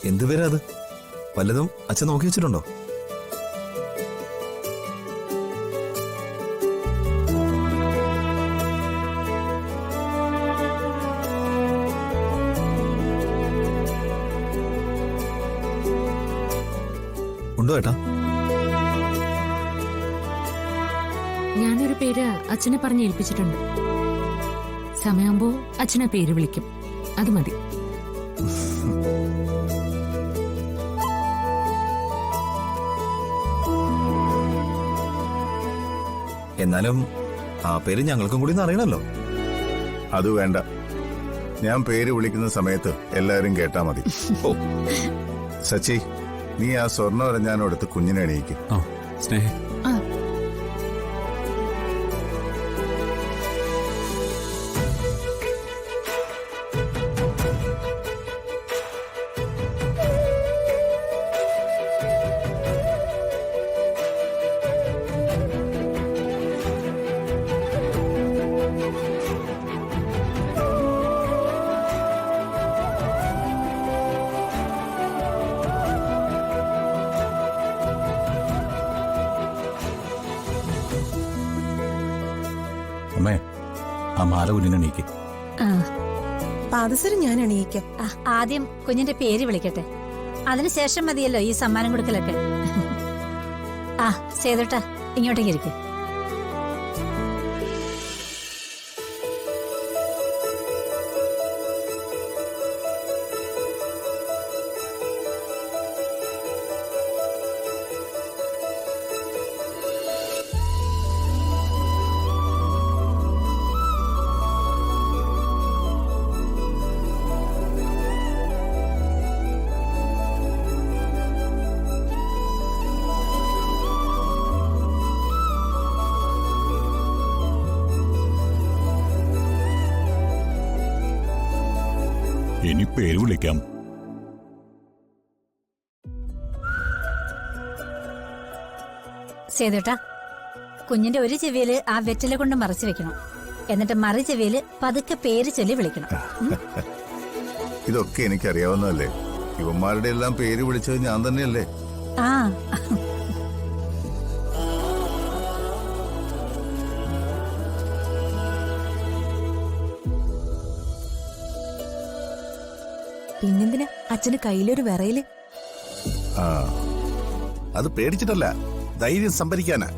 എന്തു പേരാ അത്? വല്ലതും അച്ഛൻ നോക്കി വെച്ചിട്ടുണ്ടോ? ഉണ്ടോ ഏട്ടാ? ഞാനൊരു പേര് അച്ഛനെ പറഞ്ഞ് ഏൽപ്പിച്ചിട്ടുണ്ട്. സമയമാകുമ്പോ അച്ഛനെ പേര് വിളിക്കും. അത് മതി. എന്നാലും ആ പേര് ഞങ്ങൾക്കും കൂടി അറിയണല്ലോ. അത് വേണ്ട, ഞാൻ പേര് വിളിക്കുന്ന സമയത്ത് എല്ലാവരും കേട്ടാ മതി. ഓ സച്ചി, നീ ആ സ്വർണ്ണ വരഞ്ഞാനോടുത്ത് കുഞ്ഞിനെ എണീക്ക്. സ്നേഹ അമ്മേ, ആ മാല കുഞ്ഞിനെ എണീക്ക്. പാദസരം ഞാൻ എണീക്കാം. ആദ്യം കുഞ്ഞിന്റെ പേര് വിളിക്കട്ടെ, അതിനുശേഷം മതിയല്ലോ ഈ സമ്മാനം കൊടുക്കലൊക്കെ. ആ സേതുട്ടാ, ഇങ്ങോട്ടേക്ക് ഇരിക്കും. ഇനി പേര് വിളിക്കാം. സേതുട്ടാ, കുഞ്ഞിന്റെ ഒരു ചെവിയില് ആ വെറ്റില കൊണ്ട് മറച്ചു വെക്കണം. എന്നിട്ട് മറു ചെവിയില് പതുക്കെ പേര് ചൊല്ലി വിളിക്കണം. ഇതൊക്കെ എനിക്കറിയാവുന്നതല്ലേ. ഇവന്മാരുടെ എല്ലാം പേര് വിളിച്ചത് ഞാൻ തന്നെയല്ലേ. ആ പിന്നെന്തിനാ അച്ഛന് കയ്യിലൊരു വിറയില്? ആ, അത് പേടിച്ചിട്ടല്ല, ധൈര്യം സംഭരിക്കാനാ.